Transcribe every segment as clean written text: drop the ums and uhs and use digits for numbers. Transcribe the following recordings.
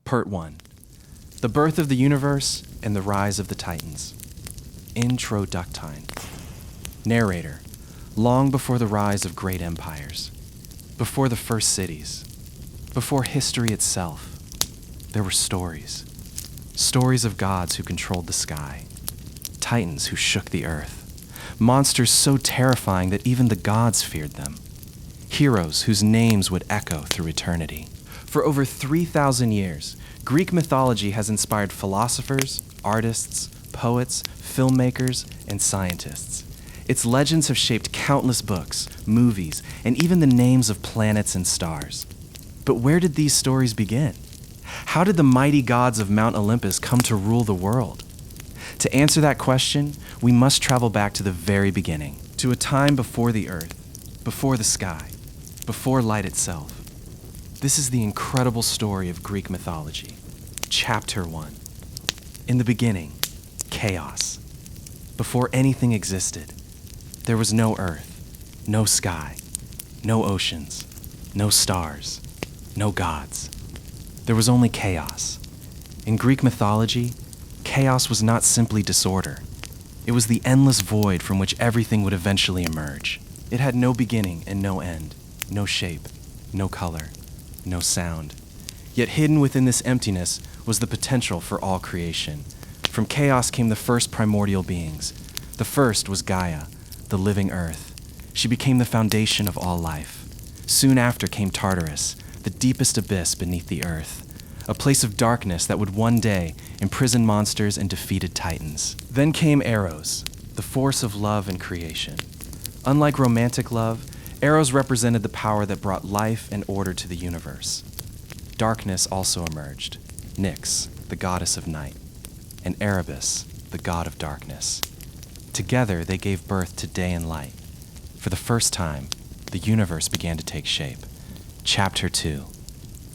Part 1. The Birth of the Universe and the Rise of the Titans. Introductine. Narrator. Long before the rise of great empires, before the first cities, before history itself, there were stories. Stories of gods who controlled the sky, titans who shook the earth, monsters so terrifying that even the gods feared them, heroes whose names would echo through eternity. For over 3,000 years, Greek mythology has inspired philosophers, artists, poets, filmmakers, and scientists. Its legends have shaped countless books, movies, and even the names of planets and stars. But where did these stories begin? How did the mighty gods of Mount Olympus come to rule the world? To answer that question, we must travel back to the very beginning, to a time before the earth, before the sky, before light itself. This is the incredible story of Greek mythology. Chapter 1. In the beginning, chaos. Before anything existed, there was no earth, no sky, no oceans, no stars, no gods. There was only chaos. In Greek mythology, chaos was not simply disorder. It was the endless void from which everything would eventually emerge. It had no beginning and no end, no shape, no color, no sound. Yet hidden within this emptiness was the potential for all creation. From chaos came the first primordial beings. The first was Gaia, the living earth. She became the foundation of all life. Soon after came Tartarus, the deepest abyss beneath the earth, a place of darkness that would one day imprison monsters and defeated titans. Then came Eros, the force of love and creation. Unlike romantic love, Eros represented the power that brought life and order to the universe. Darkness also emerged, Nyx, the goddess of night, and Erebus, the god of darkness. Together, they gave birth to day and light. For the first time, the universe began to take shape. Chapter 2.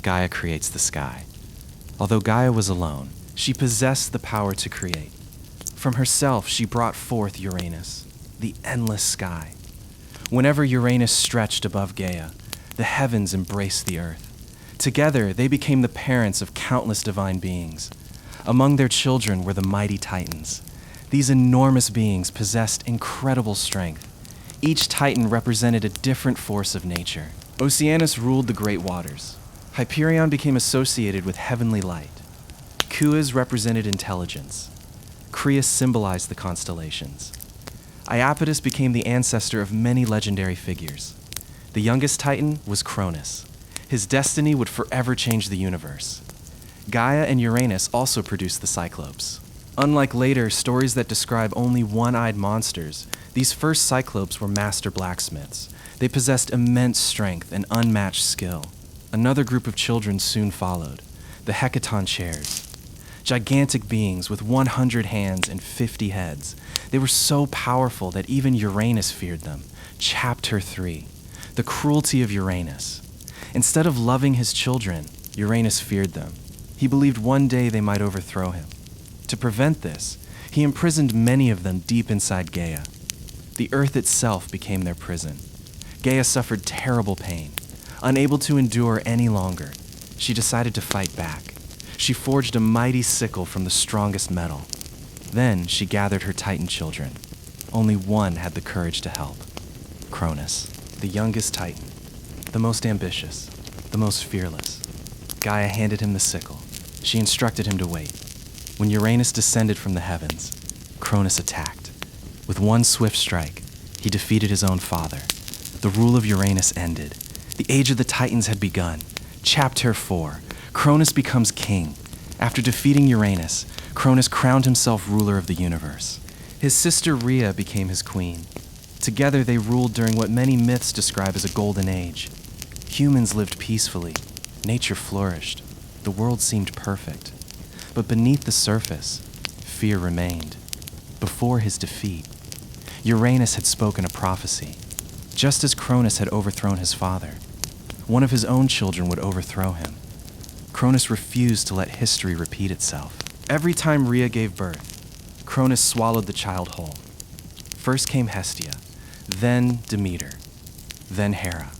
Gaia creates the sky. Although Gaia was alone, she possessed the power to create. From herself, she brought forth Uranus, the endless sky. Whenever Uranus stretched above Gaia, the heavens embraced the earth. Together, they became the parents of countless divine beings. Among their children were the mighty Titans. These enormous beings possessed incredible strength. Each Titan represented a different force of nature. Oceanus ruled the great waters. Hyperion became associated with heavenly light. Cuas represented intelligence. Crius symbolized the constellations. Iapetus became the ancestor of many legendary figures. The youngest Titan was Cronus. His destiny would forever change the universe. Gaia and Uranus also produced the Cyclopes. Unlike later stories that describe only one-eyed monsters, these first Cyclopes were master blacksmiths. They possessed immense strength and unmatched skill. Another group of children soon followed, the Hecaton chairs. Gigantic beings with 100 hands and 50 heads. They were so powerful that even Uranus feared them. Chapter 3. The cruelty of Uranus. Instead of loving his children, Uranus feared them. He believed one day they might overthrow him. To prevent this, he imprisoned many of them deep inside Gaia. The earth itself became their prison. Gaia suffered terrible pain. Unable to endure any longer, she decided to fight back. She forged a mighty sickle from the strongest metal. Then she gathered her Titan children. Only one had the courage to help. Cronus, the youngest Titan, the most ambitious, the most fearless. Gaia handed him the sickle. She instructed him to wait. When Uranus descended from the heavens, Cronus attacked. With one swift strike, he defeated his own father. The rule of Uranus ended. The age of the Titans had begun. Chapter 4. Cronus becomes king. After defeating Uranus, Cronus crowned himself ruler of the universe. His sister Rhea became his queen. Together they ruled during what many myths describe as a golden age. Humans lived peacefully. Nature flourished. The world seemed perfect. But beneath the surface, fear remained. Before his defeat, Uranus had spoken a prophecy. Just as Cronus had overthrown his father, one of his own children would overthrow him. Cronus refused to let history repeat itself. Every time Rhea gave birth, Cronus swallowed the child whole. First came Hestia, then Demeter, then Hera.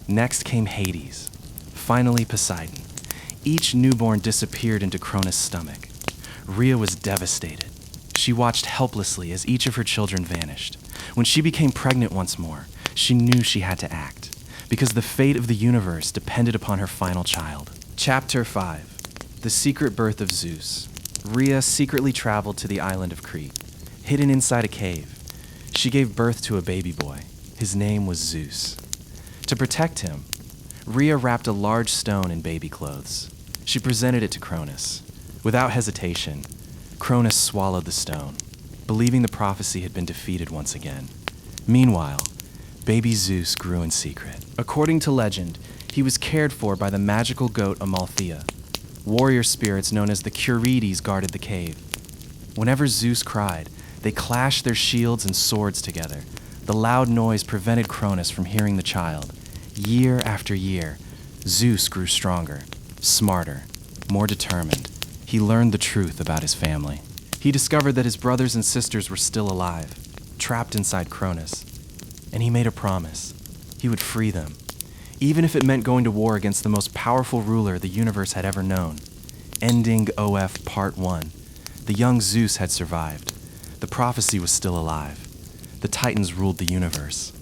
Next came Hades, finally Poseidon. Each newborn disappeared into Cronus' stomach. Rhea was devastated. She watched helplessly as each of her children vanished. When she became pregnant once more, she knew she had to act, because the fate of the universe depended upon her final child. Chapter 5. The Secret Birth of Zeus. Rhea secretly traveled to the island of Crete. Hidden inside a cave, she gave birth to a baby boy. His name was Zeus. To protect him, Rhea wrapped a large stone in baby clothes. She presented it to Cronus. Without hesitation, Cronus swallowed the stone, believing the prophecy had been defeated once again. Meanwhile, baby Zeus grew in secret. According to legend, he was cared for by the magical goat Amalthea. Warrior spirits known as the Curetes guarded the cave. Whenever Zeus cried, they clashed their shields and swords together. The loud noise prevented Cronus from hearing the child. Year after year, Zeus grew stronger, smarter, more determined. He learned the truth about his family. He discovered that his brothers and sisters were still alive, trapped inside Cronus. And he made a promise. He would free them, even if it meant going to war against the most powerful ruler the universe had ever known. Ending OF Part 1. The young Zeus had survived. The prophecy was still alive. The Titans ruled the universe.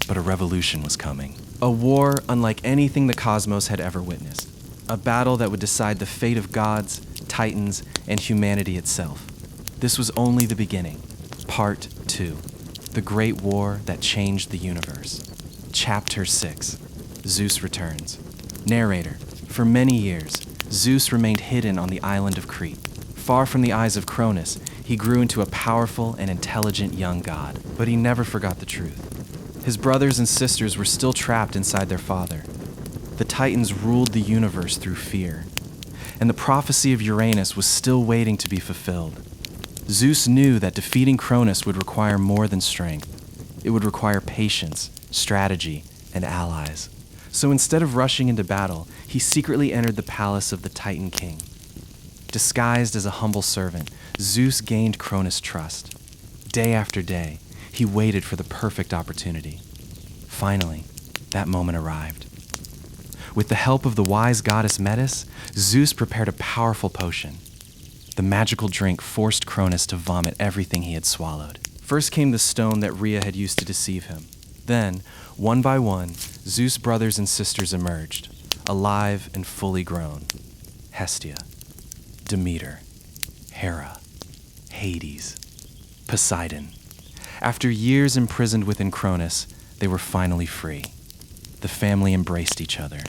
But a revolution was coming. A war unlike anything the cosmos had ever witnessed. A battle that would decide the fate of gods, Titans, and humanity itself. This was only the beginning. Part 2. The Great War that changed the universe. Chapter 6. Zeus returns. Narrator. For many years, Zeus remained hidden on the island of Crete. Far from the eyes of Cronus, he grew into a powerful and intelligent young god. But he never forgot the truth. His brothers and sisters were still trapped inside their father. The Titans ruled the universe through fear, and the prophecy of Uranus was still waiting to be fulfilled. Zeus knew that defeating Cronus would require more than strength. It would require patience, strategy, and allies. So instead of rushing into battle, he secretly entered the palace of the Titan king. Disguised as a humble servant, Zeus gained Cronus' trust. Day after day, he waited for the perfect opportunity. Finally, that moment arrived. With the help of the wise goddess Medusa, Zeus prepared a powerful potion. The magical drink forced Cronus to vomit everything he had swallowed. First came the stone that Rhea had used to deceive him. Then, one by one, Zeus' brothers and sisters emerged, alive and fully grown. Hestia, Demeter, Hera, Hades, Poseidon. After years imprisoned within Cronus, they were finally free. The family embraced each other.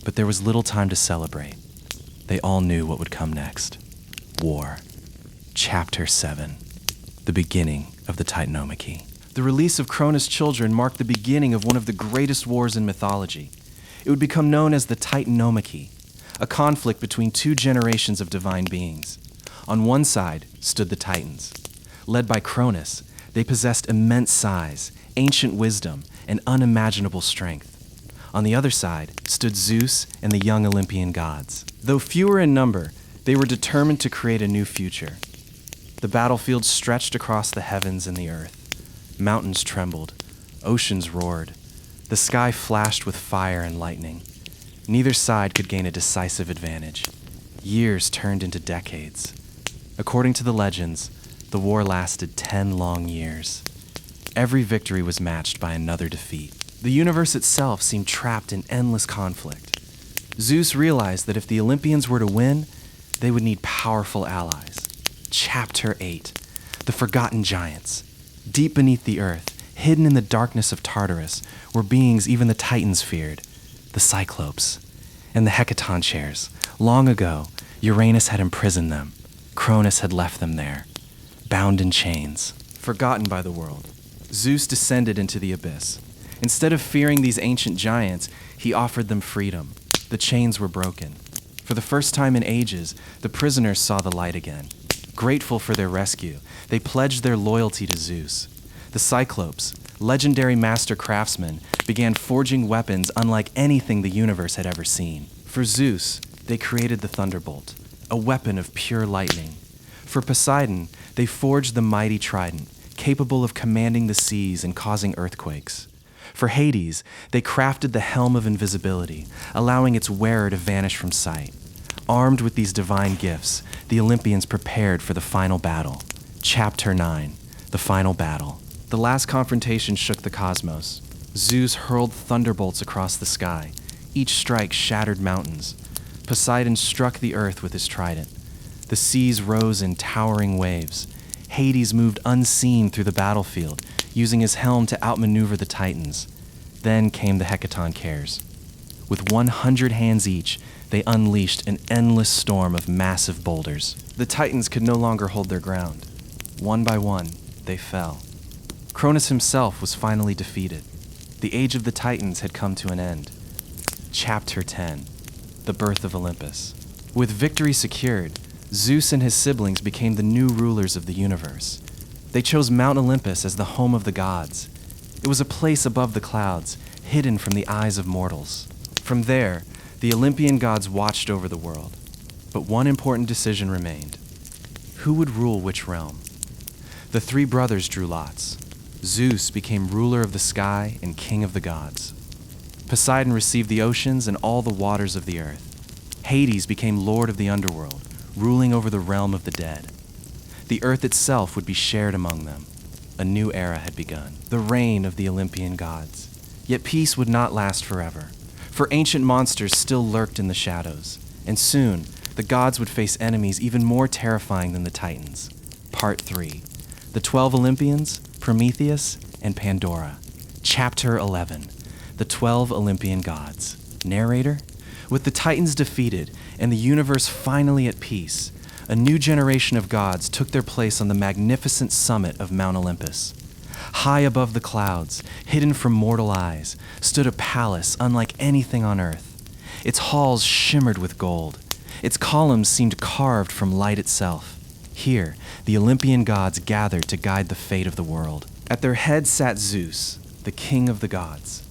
But there was little time to celebrate. They all knew what would come next. War. Chapter 7. The beginning of the Titanomachy. The release of Cronus' children marked the beginning of one of the greatest wars in mythology. It would become known as the Titanomachy, a conflict between two generations of divine beings. On one side stood the Titans. Led by Cronus, they possessed immense size, ancient wisdom, and unimaginable strength. On the other side stood Zeus and the young Olympian gods. Though fewer in number, they were determined to create a new future. The battlefield stretched across the heavens and the earth. Mountains trembled, oceans roared. The sky flashed with fire and lightning. Neither side could gain a decisive advantage. Years turned into decades. According to the legends, the war lasted 10 long years. Every victory was matched by another defeat. The universe itself seemed trapped in endless conflict. Zeus realized that if the Olympians were to win, they would need powerful allies. Chapter 8. The Forgotten Giants. Deep beneath the earth, hidden in the darkness of Tartarus, were beings even the Titans feared. The Cyclopes and the Hecatoncheires. Long ago, Uranus had imprisoned them. Cronus had left them there, bound in chains, forgotten by the world. Zeus descended into the abyss. Instead of fearing these ancient giants, he offered them freedom. The chains were broken. For the first time in ages, the prisoners saw the light again. Grateful for their rescue, they pledged their loyalty to Zeus. The Cyclopes, legendary master craftsmen, began forging weapons unlike anything the universe had ever seen. For Zeus, they created the thunderbolt, a weapon of pure lightning. For Poseidon, they forged the mighty trident, capable of commanding the seas and causing earthquakes. For Hades, they crafted the helm of invisibility, allowing its wearer to vanish from sight. Armed with these divine gifts, the Olympians prepared for the final battle. Chapter 9, the final battle. The last confrontation shook the cosmos. Zeus hurled thunderbolts across the sky. Each strike shattered mountains. Poseidon struck the earth with his trident. The seas rose in towering waves. Hades moved unseen through the battlefield, using his helm to outmaneuver the Titans. Then came the Hecatoncheires. With 100 hands each, they unleashed an endless storm of massive boulders. The Titans could no longer hold their ground. One by one, they fell. Cronus himself was finally defeated. The age of the Titans had come to an end. Chapter 10, the birth of Olympus. With victory secured, Zeus and his siblings became the new rulers of the universe. They chose Mount Olympus as the home of the gods. It was a place above the clouds, hidden from the eyes of mortals. From there, the Olympian gods watched over the world. But one important decision remained. Who would rule which realm? The three brothers drew lots. Zeus became ruler of the sky and king of the gods. Poseidon received the oceans and all the waters of the earth. Hades became lord of the underworld, ruling over the realm of the dead. The earth itself would be shared among them. A new era had begun, the reign of the Olympian gods. Yet peace would not last forever, for ancient monsters still lurked in the shadows, and soon the gods would face enemies even more terrifying than the Titans. Part 3. The 12 Olympians, Prometheus, and Pandora. Chapter 11. The 12 Olympian Gods. Narrator? With the Titans defeated and the universe finally at peace, a new generation of gods took their place on the magnificent summit of Mount Olympus. High above the clouds, hidden from mortal eyes, stood a palace unlike anything on earth. Its halls shimmered with gold. Its columns seemed carved from light itself. Here, the Olympian gods gathered to guide the fate of the world. At their head sat Zeus, the king of the gods.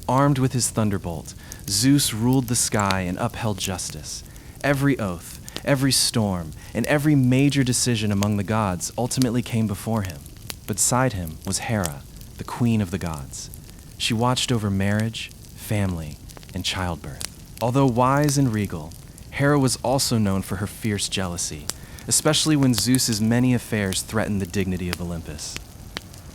Armed with his thunderbolt, Zeus ruled the sky and upheld justice. Every oath, every storm, and every major decision among the gods ultimately came before him. Beside him was Hera, the queen of the gods. She watched over marriage, family, and childbirth. Although wise and regal, Hera was also known for her fierce jealousy, especially when Zeus's many affairs threatened the dignity of Olympus.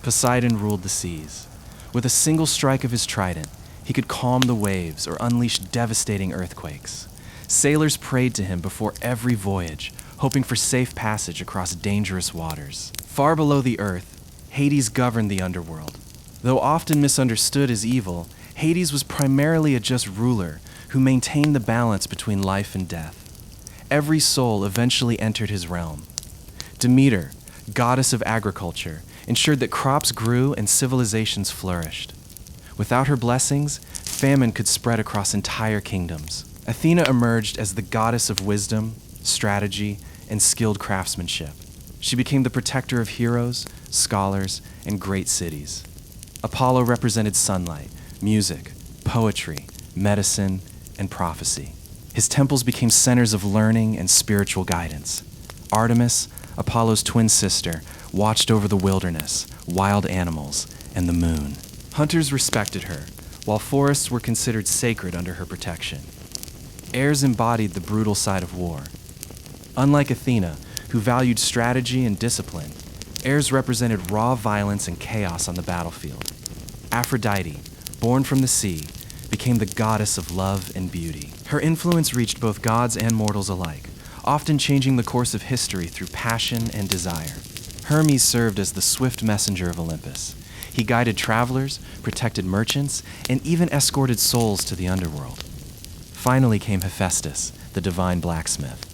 Poseidon ruled the seas. With a single strike of his trident, he could calm the waves or unleash devastating earthquakes. Sailors prayed to him before every voyage, hoping for safe passage across dangerous waters. Far below the earth, Hades governed the underworld. Though often misunderstood as evil, Hades was primarily a just ruler who maintained the balance between life and death. Every soul eventually entered his realm. Demeter, goddess of agriculture, ensured that crops grew and civilizations flourished. Without her blessings, famine could spread across entire kingdoms. Athena emerged as the goddess of wisdom, strategy, and skilled craftsmanship. She became the protector of heroes, scholars, and great cities. Apollo represented sunlight, music, poetry, medicine, and prophecy. His temples became centers of learning and spiritual guidance. Artemis, Apollo's twin sister, watched over the wilderness, wild animals, and the moon. Hunters respected her, while forests were considered sacred under her protection. Ares embodied the brutal side of war. Unlike Athena, who valued strategy and discipline, Ares represented raw violence and chaos on the battlefield. Aphrodite, born from the sea, became the goddess of love and beauty. Her influence reached both gods and mortals alike, often changing the course of history through passion and desire. Hermes served as the swift messenger of Olympus. He guided travelers, protected merchants, and even escorted souls to the underworld. Finally came Hephaestus, the divine blacksmith.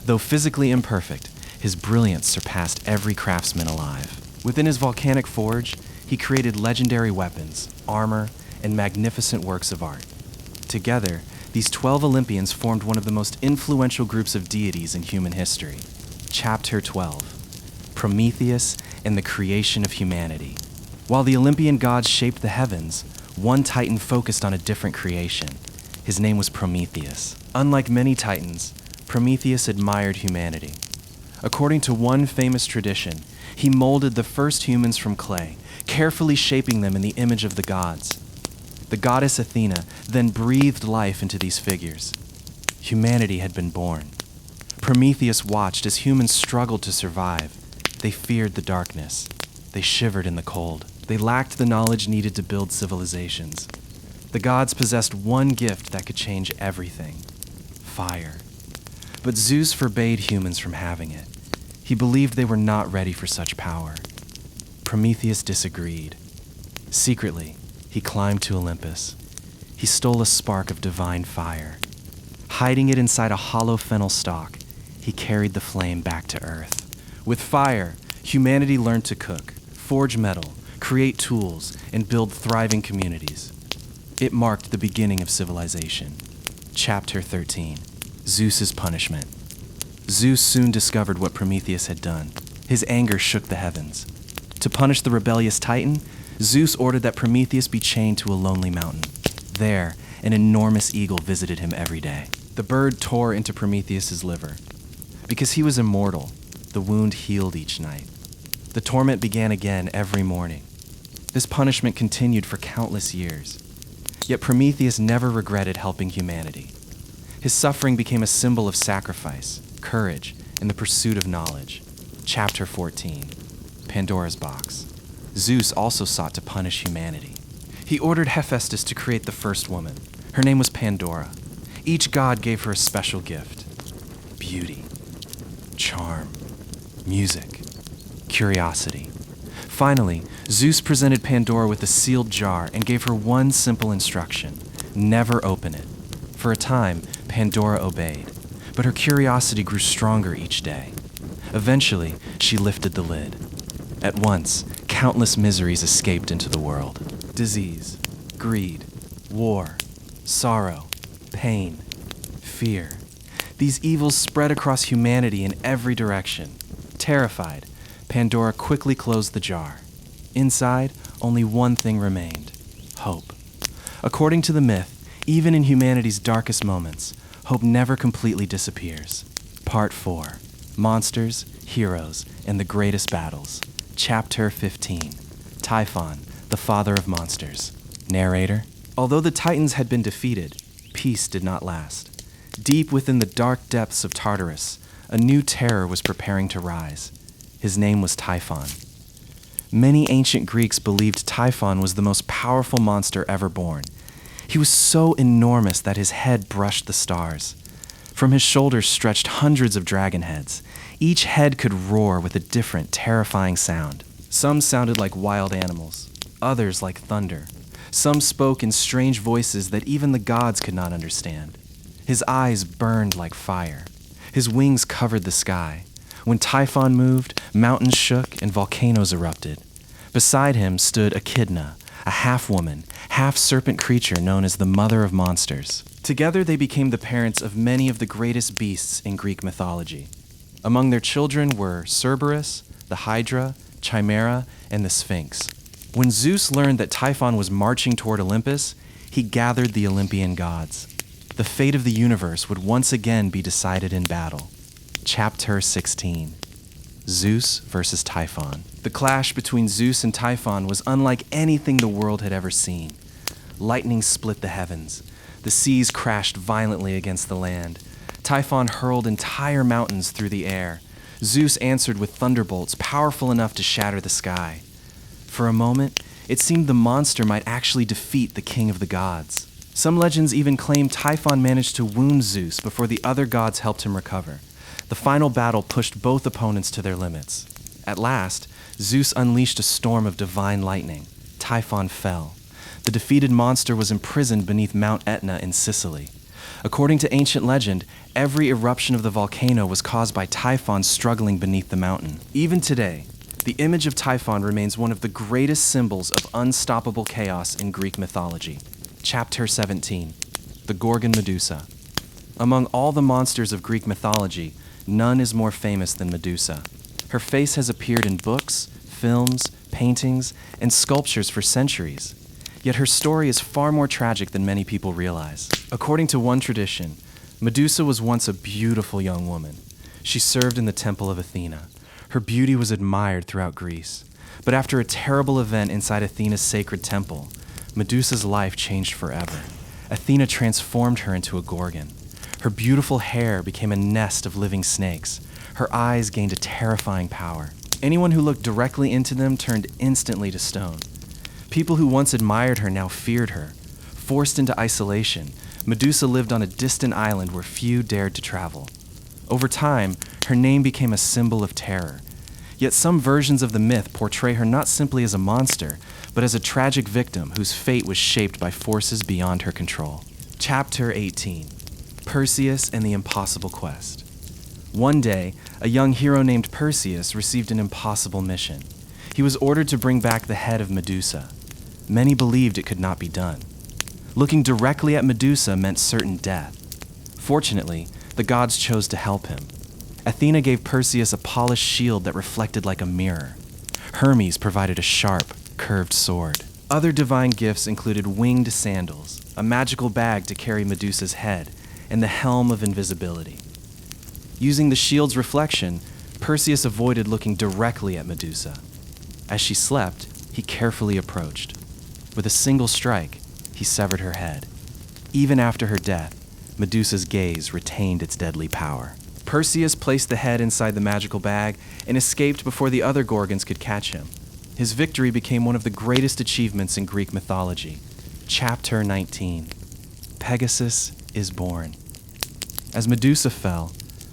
Though physically imperfect, his brilliance surpassed every craftsman alive. Within his volcanic forge, he created legendary weapons, armor, and magnificent works of art. Together, these 12 Olympians formed one of the most influential groups of deities in human history. Chapter 12. Prometheus and the Creation of Humanity. While the Olympian gods shaped the heavens, one titan focused on a different creation. His name was Prometheus. Unlike many titans, Prometheus admired humanity. According to one famous tradition, he molded the first humans from clay, carefully shaping them in the image of the gods. The goddess Athena then breathed life into these figures. Humanity had been born. Prometheus watched as humans struggled to survive. They feared the darkness. They shivered in the cold. They lacked the knowledge needed to build civilizations. The gods possessed one gift that could change everything: fire. But Zeus forbade humans from having it. He believed they were not ready for such power. Prometheus disagreed. Secretly, he climbed to Olympus. He stole a spark of divine fire. Hiding it inside a hollow fennel stalk, he carried the flame back to Earth. With fire, humanity learned to cook, forge metal, create tools, and build thriving communities. It marked the beginning of civilization. Chapter 13. Zeus's punishment. Zeus soon discovered what Prometheus had done. His anger shook the heavens. To punish the rebellious Titan, Zeus ordered that Prometheus be chained to a lonely mountain. There, an enormous eagle visited him every day. The bird tore into Prometheus's liver. Because he was immortal, the wound healed each night. The torment began again every morning. This punishment continued for countless years. Yet Prometheus never regretted helping humanity. His suffering became a symbol of sacrifice, courage, and the pursuit of knowledge. Chapter 14. Pandora's Box. Zeus also sought to punish humanity. He ordered Hephaestus to create the first woman. Her name was Pandora. Each god gave her a special gift: beauty, charm, music, curiosity. Finally, Zeus presented Pandora with a sealed jar and gave her one simple instruction: never open it. For a time, Pandora obeyed, but her curiosity grew stronger each day. Eventually, she lifted the lid. At once, countless miseries escaped into the world: disease, greed, war, sorrow, pain, fear. These evils spread across humanity in every direction. Terrified, Pandora quickly closed the jar. Inside, only one thing remained: hope. According to the myth, even in humanity's darkest moments, hope never completely disappears. Part 4. Monsters, Heroes, and the Greatest Battles. Chapter 15. Typhon, the Father of Monsters. Narrator. Although the Titans had been defeated, peace did not last. Deep within the dark depths of Tartarus, a new terror was preparing to rise. His name was Typhon. Many ancient Greeks believed Typhon was the most powerful monster ever born. He was so enormous that his head brushed the stars. From his shoulders stretched hundreds of dragon heads. Each head could roar with a different, terrifying sound. Some sounded like wild animals, others like thunder. Some spoke in strange voices that even the gods could not understand. His eyes burned like fire. His wings covered the sky. When Typhon moved, mountains shook and volcanoes erupted. Beside him stood Echidna, a half-woman, half-serpent creature known as the Mother of Monsters. Together they became the parents of many of the greatest beasts in Greek mythology. Among their children were Cerberus, the Hydra, Chimera, and the Sphinx. When Zeus learned that Typhon was marching toward Olympus, he gathered the Olympian gods. The fate of the universe would once again be decided in battle. Chapter 16. Zeus versus Typhon. The clash between Zeus and Typhon was unlike anything the world had ever seen. Lightning split the heavens. The seas crashed violently against the land. Typhon hurled entire mountains through the air. Zeus answered with thunderbolts powerful enough to shatter the sky. For a moment, it seemed the monster might actually defeat the king of the gods. Some legends even claim Typhon managed to wound Zeus before the other gods helped him recover. The final battle pushed both opponents to their limits. At last, Zeus unleashed a storm of divine lightning. Typhon fell. The defeated monster was imprisoned beneath Mount Etna in Sicily. According to ancient legend, every eruption of the volcano was caused by Typhon struggling beneath the mountain. Even today, the image of Typhon remains one of the greatest symbols of unstoppable chaos in Greek mythology. Chapter 17. The Gorgon Medusa. Among all the monsters of Greek mythology, none is more famous than Medusa. Her face has appeared in books, films, paintings, and sculptures for centuries. Yet her story is far more tragic than many people realize. According to one tradition, Medusa was once a beautiful young woman. She served in the temple of Athena. Her beauty was admired throughout Greece. But after a terrible event inside Athena's sacred temple, Medusa's life changed forever. Athena transformed her into a gorgon. Her beautiful hair became a nest of living snakes. Her eyes gained a terrifying power. Anyone who looked directly into them turned instantly to stone. People who once admired her now feared her. Forced into isolation, Medusa lived on a distant island where few dared to travel. Over time, her name became a symbol of terror. Yet some versions of the myth portray her not simply as a monster, but as a tragic victim whose fate was shaped by forces beyond her control. Chapter 18: Perseus and the Impossible Quest. One day, a young hero named Perseus received an impossible mission. He was ordered to bring back the head of Medusa. Many believed it could not be done. Looking directly at Medusa meant certain death. Fortunately, the gods chose to help him. Athena gave Perseus a polished shield that reflected like a mirror. Hermes provided a sharp, curved sword. Other divine gifts included winged sandals, a magical bag to carry Medusa's head, and the helm of invisibility. Using the shield's reflection, Perseus avoided looking directly at Medusa. As she slept, he carefully approached. With a single strike, he severed her head. Even after her death, Medusa's gaze retained its deadly power. Perseus placed the head inside the magical bag and escaped before the other Gorgons could catch him. His victory became one of the greatest achievements in Greek mythology. Chapter 19: Pegasus is born. As Medusa fell,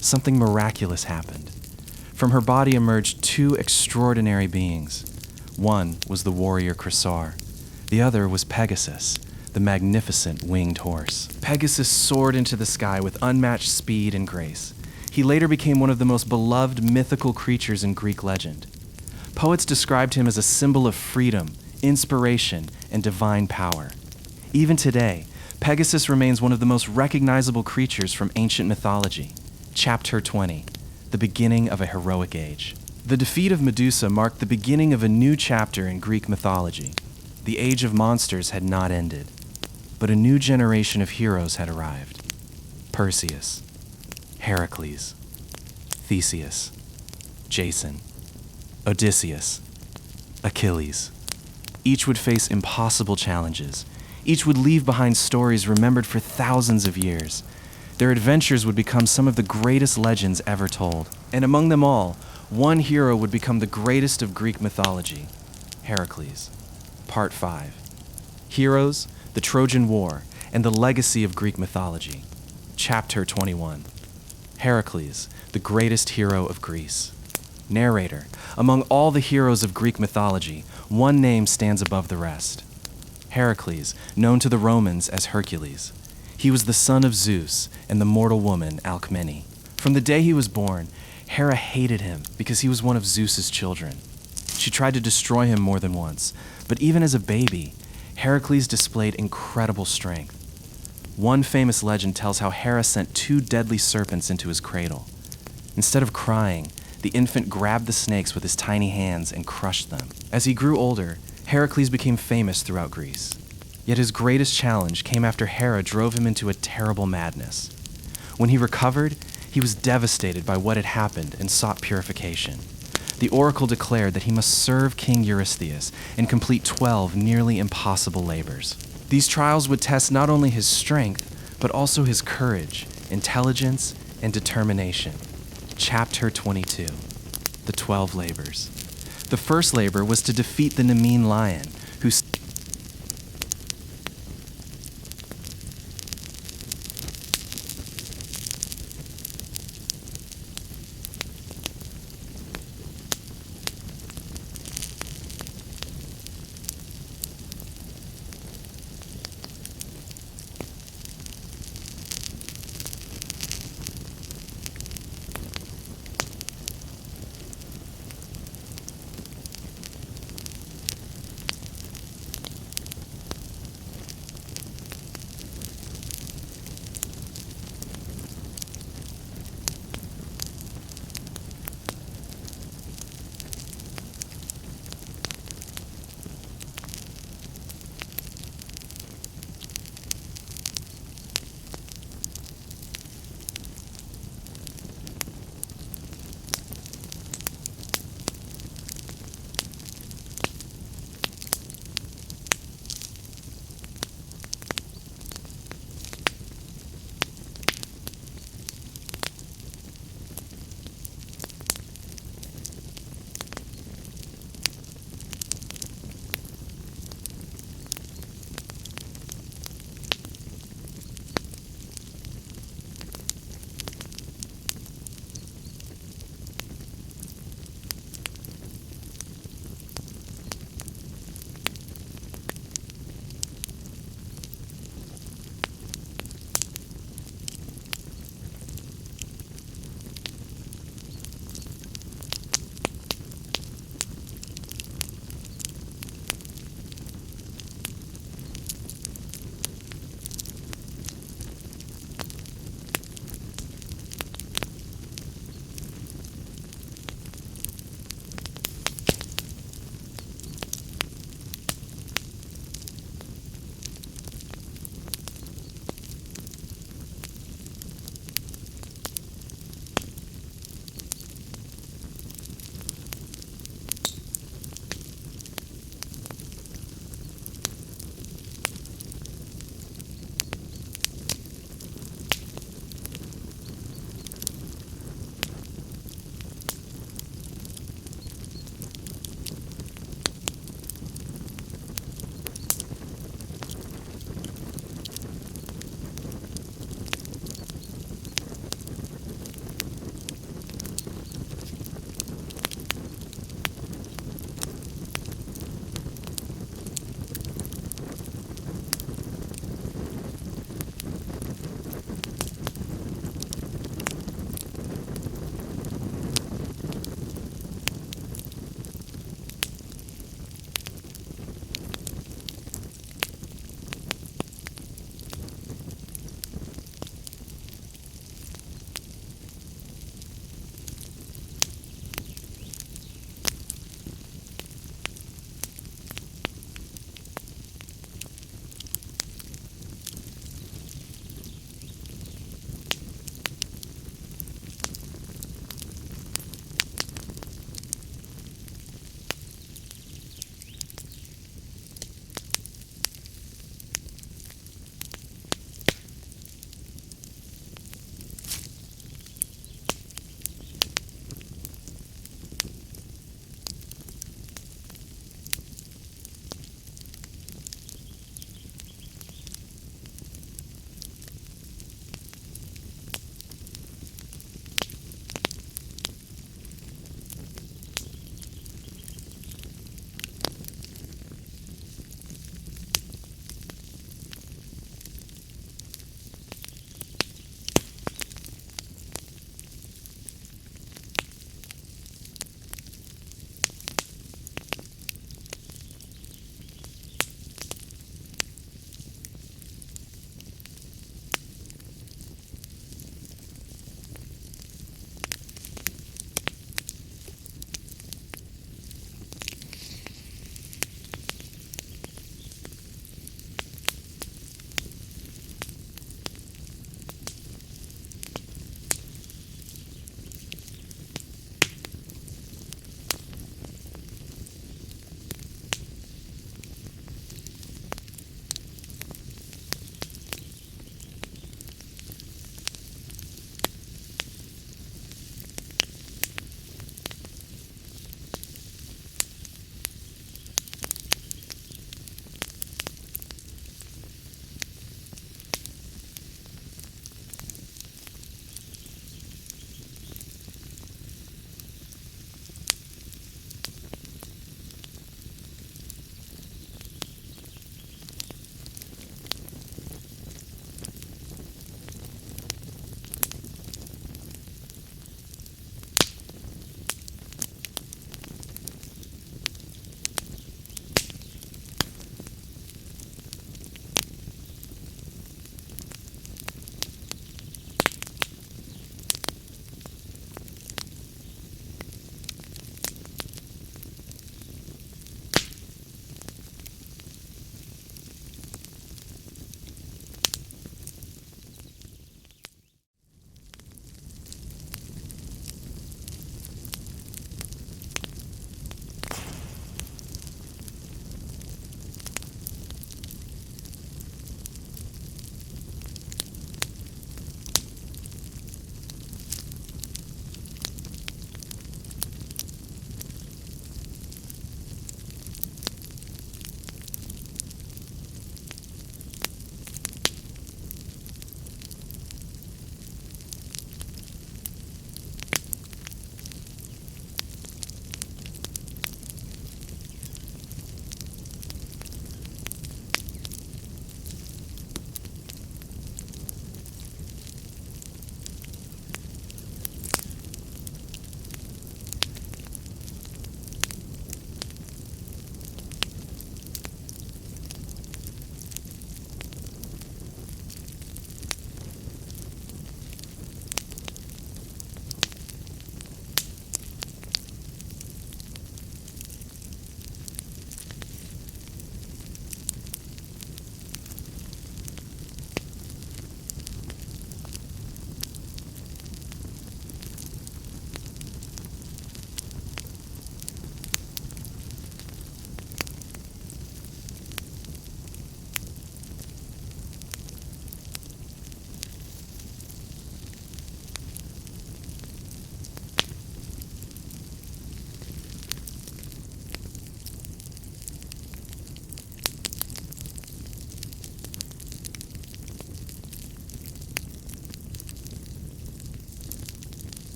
something miraculous happened. From her body emerged two extraordinary beings. One was the warrior Chrysaor. The other was Pegasus, the magnificent winged horse. Pegasus soared into the sky with unmatched speed and grace. He later became one of the most beloved mythical creatures in Greek legend. Poets described him as a symbol of freedom, inspiration, and divine power. Even today, Pegasus remains one of the most recognizable creatures from ancient mythology. Chapter 20: The Beginning of a Heroic Age. The defeat of Medusa marked the beginning of a new chapter in Greek mythology. The age of monsters had not ended, but a new generation of heroes had arrived. Perseus, Heracles, Theseus, Jason, Odysseus, Achilles. Each would face impossible challenges. Each would leave behind stories remembered for thousands of years. Their adventures would become some of the greatest legends ever told. And among them all, one hero would become the greatest of Greek mythology: Heracles. Part 5: Heroes, the Trojan War, and the Legacy of Greek Mythology. Chapter 21: Heracles, the greatest hero of Greece. Narrator: Among all the heroes of Greek mythology, one name stands above the rest. Heracles, known to the Romans as Hercules. He was the son of Zeus and the mortal woman Alcmene. From the day he was born, Hera hated him because he was one of Zeus's children. She tried to destroy him more than once, but even as a baby, Heracles displayed incredible strength. One famous legend tells how Hera sent two deadly serpents into his cradle. Instead of crying, the infant grabbed the snakes with his tiny hands and crushed them. As he grew older, Heracles became famous throughout Greece. Yet his greatest challenge came after Hera drove him into a terrible madness. When he recovered, he was devastated by what had happened and sought purification. The oracle declared that he must serve King Eurystheus and complete 12 nearly impossible labors. These trials would test not only his strength, but also his courage, intelligence, and determination. Chapter 22: The 12 Labors. The first labor was to defeat the Nemean lion.